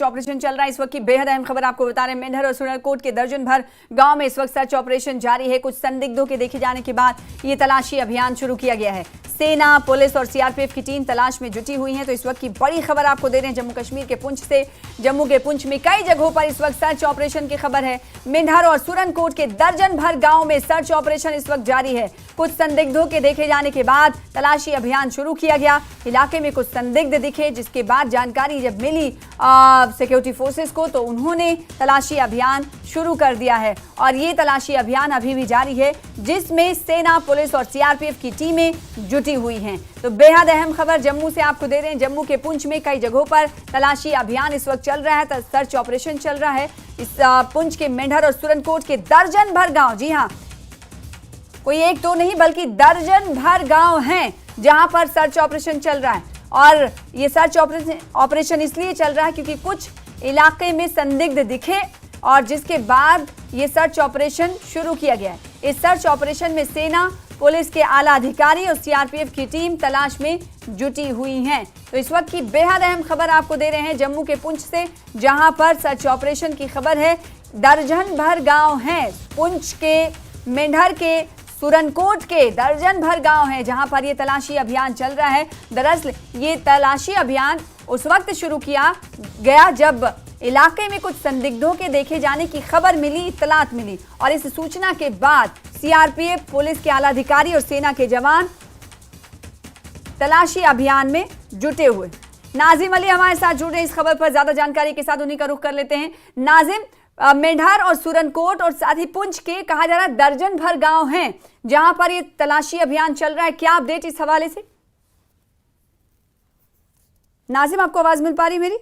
Operation चल रहा है। इस वक्त की बेहद अहम खबर आपको बता रहे हैं। मेंढर और सुरनकोट के दर्जन भर गांव में इस वक्त सर्च ऑपरेशन जारी है। कुछ संदिग्धों के देखे जाने के बाद ये तलाशी अभियान शुरू किया गया है। सेना, पुलिस और सीआरपीएफ की टीम तलाश में जुटी हुई है। तो इस वक्त की बड़ी खबर आपको दे रहे हैं जम्मू कश्मीर के पुंछ से। जम्मू के पुंछ में कई जगहों पर इस वक्त सर्च ऑपरेशन की खबर है। मेंढर और सुरनकोट के दर्जन भर गांव में सर्च ऑपरेशन इस वक्त जारी है। कुछ संदिग्धों के देखे जाने के बाद तलाशी अभियान शुरू किया गया। इलाके में कुछ संदिग्ध दिखे, जिसके बाद जानकारी जब मिली सिक्योरिटी फोर्सेस को तो उन्होंने तलाशी अभियान शुरू कर दिया है। और ये तलाशी अभियान अभी भी जारी है, जिसमें सेना, पुलिस और सीआरपीएफ की टीमें जुटी हुई हैं। तो बेहद अहम खबर जम्मू से आपको दे रहे हैं। जम्मू के पुंछ में कई जगहों पर तलाशी अभियान इस वक्त चल रहा है, सर्च ऑपरेशन चल रहा है। इस पुंछ के मेंढर और सुरनकोट के दर्जन भर गांव, जी हाँ, कोई एक दो नहीं बल्कि दर्जन भर गांव हैं जहां पर सर्च ऑपरेशन चल रहा है। और ये सर्च ऑपरेशन इसलिए चल रहा है क्योंकि कुछ इलाके में संदिग्ध दिखे और जिसके बाद ये सर्च ऑपरेशन शुरू किया गया है। इस सर्च ऑपरेशन में सेना, पुलिस के आला अधिकारी और सीआरपीएफ की टीम तलाश में जुटी हुई हैं। तो इस वक्त की बेहद अहम खबर आपको दे रहे हैं जम्मू के पुंछ से, जहां पर सर्च ऑपरेशन की खबर है। दर्जन भर गांव हैं, पुंछ के, मेंढर के, सुरनकोट के दर्जन भर गांव हैं जहां पर ये तलाशी अभियान चल रहा है। दरअसल ये तलाशी अभियान उस वक्त शुरू किया गया जब इलाके में कुछ संदिग्धों के देखे जाने की खबर मिली, इत्तलात मिली। और इस सूचना के बाद सीआरपीएफ, पुलिस के आला अधिकारी और सेना के जवान तलाशी अभियान में जुटे हुए। नाजिम अली हमारे साथ जुड़े इस खबर पर ज्यादा जानकारी के साथ, उन्हीं का रुख कर लेते हैं। नाजिम, मेंढर और सुरनकोट और साथ ही पुंछ के कहा जा रहा है दर्जन भर गांव हैं जहां पर ये तलाशी अभियान चल रहा है। क्या अपडेट इस हवाले से? नाजिम, आपको आवाज मिल पा रही मेरी?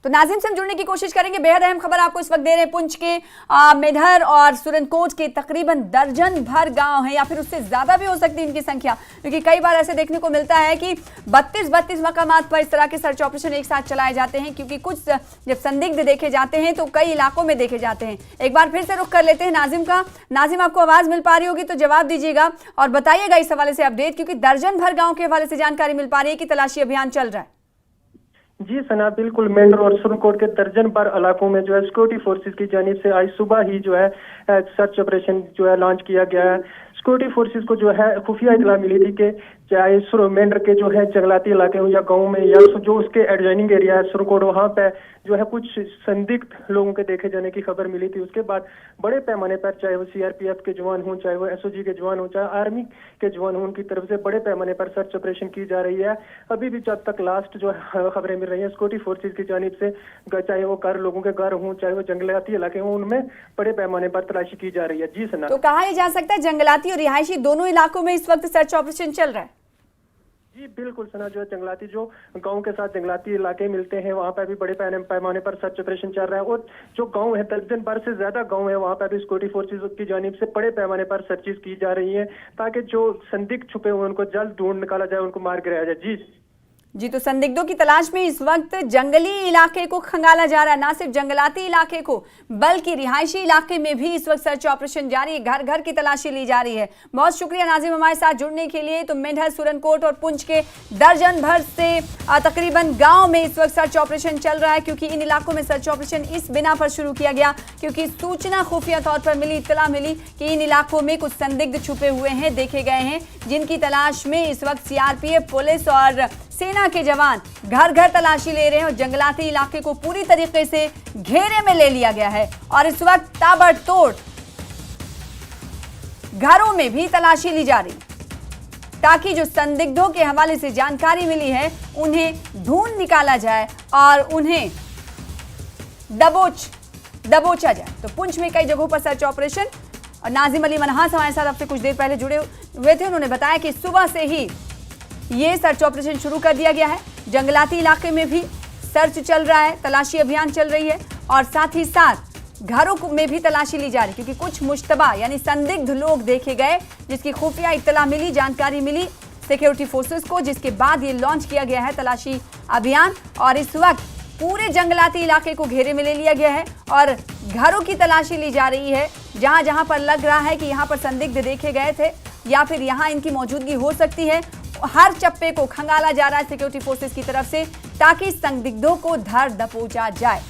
तो नाजिम से हम जुड़ने की कोशिश करेंगे। बेहद अहम खबर आपको इस वक्त दे रहे हैं। पुंछ के मेंढर और सुरनकोट के तकरीबन दर्जन भर गांव हैं, या फिर उससे ज्यादा भी हो सकती है इनकी संख्या, क्योंकि कई बार ऐसे देखने को मिलता है कि 32 मकामात पर इस तरह के सर्च ऑपरेशन एक साथ चलाए जाते हैं, क्योंकि कुछ जब संदिग्ध देखे जाते हैं तो कई इलाकों में देखे जाते हैं। एक बार फिर से रुख कर लेते हैं नाजिम का। नाजिम, आपको आवाज मिल पा रही होगी तो जवाब दीजिएगा और बताइएगा इस हवाले से अपडेट, क्योंकि दर्जन भर गाँव के हवाले से जानकारी मिल पा रही है कि तलाशी अभियान चल रहा है। जी सना, बिल्कुल। मेंढर और सुरनकोट के दर्जन भर इलाकों में जो है सिक्योरिटी फोर्सेस की जानिब से आज सुबह ही जो है सर्च ऑपरेशन जो है लॉन्च किया गया है। सिक्योरिटी फोर्सेस को जो है खुफिया इतला मिली थी कि चाहे मेंढर के जो है जंगलाती इलाके हो या गांव में या जो उसके एडजॉइनिंग एरिया है सुरनकोट, वहां पे जो है कुछ संदिग्ध लोगों के देखे जाने की खबर मिली थी। उसके बाद बड़े पैमाने पर, चाहे वो सीआरपीएफ के जवान हों, चाहे वो एसओजी के जवान हों, चाहे आर्मी के जवान हों, उनकी तरफ से बड़े पैमाने पर सर्च ऑपरेशन की जा रही है। अभी भी जब तक लास्ट जो है खबरें मिल रही है सिक्योरिटी फोर्सेज की जानिब से, चाहे वो घर, लोगों के घर हों, चाहे वो जंगलाती इलाके हों, उनमें बड़े पैमाने पर तलाशी की जा रही है। जी सना, तो कहा जा सकता है जंगलाती और रिहायशी दोनों इलाकों में इस वक्त सर्च ऑपरेशन चल रहा है? जी बिल्कुल सना, जो है जंगलाती, जो गांव के साथ जंगलाती इलाके मिलते हैं, वहां पर भी बड़े पैमाने पर सर्च ऑपरेशन चल रहा है। और जो गांव है, दर्जन भर से ज्यादा गांव है, वहां पर भी सिक्योरिटी फोर्सेज की जानिब से बड़े पैमाने पर सर्चेस की जा रही है, ताकि जो संदिग्ध छुपे हुए उनको जल्द ढूंढ निकाला जाए, उनको मार गिराया जाए। जी, तो संदिग्धों की तलाश में इस वक्त जंगली इलाके को खंगाला जा रहा है, ना सिर्फ जंगलाती इलाके को बल्कि रिहायशी इलाके में भी इस वक्त सर्च ऑपरेशन जारी है। घर घर की तलाशी ली जा रही है। बहुत शुक्रिया नाजिम हमारे साथ जुड़ने के लिए। तो मेंढर, सुरनकोट और पुंछ के दर्जन भर से तकरीबन गांव में इस वक्त सर्च ऑपरेशन चल रहा है, क्योंकि इन इलाकों में सर्च ऑपरेशन इस बिना पर शुरू किया गया क्योंकि सूचना खुफिया तौर पर मिली, इत्तला मिली कि इन इलाकों में कुछ संदिग्ध छुपे हुए हैं, देखे गए हैं, जिनकी तलाश में इस वक्त सीआरपीएफ, पुलिस और सेना के जवान घर घर तलाशी ले रहे हैं। और जंगलाती इलाके को पूरी तरीके से घेरे में ले लिया गया है और इस वक्त ताबड़तोड़ घरों में भी तलाशी ली जा रही, ताकि जो संदिग्धों के हवाले से जानकारी मिली है उन्हें ढूंढ निकाला जाए और उन्हें दबोचा जाए। तो पुंछ में कई जगहों पर सर्च ऑपरेशन, और नाजिम अली मनहास हमारे साथ अब से कुछ देर पहले जुड़े हुए थे। उन्होंने बताया कि सुबह से ही ये सर्च ऑपरेशन शुरू कर दिया गया है। जंगलाती इलाके में भी सर्च चल रहा है, तलाशी अभियान चल रही है और साथ ही साथ घरों में भी तलाशी ली जा रही है, क्योंकि कुछ मुश्तबा यानी संदिग्ध लोग देखे गए, जिसकी खुफिया इत्तला मिली, जानकारी मिली सिक्योरिटी फोर्सेस को, जिसके बाद ये लॉन्च किया गया है तलाशी अभियान। और इस वक्त पूरे जंगलाती इलाके को घेरे में ले लिया गया है और घरों की तलाशी ली जा रही है, जहां जहां पर लग रहा है कि यहां पर संदिग्ध देखे गए थे या फिर यहां इनकी मौजूदगी हो सकती है। हर चप्पे को खंगाला जा रहा है सिक्योरिटी फोर्सेस की तरफ से ताकि संदिग्धों को धर दबोचा जाए।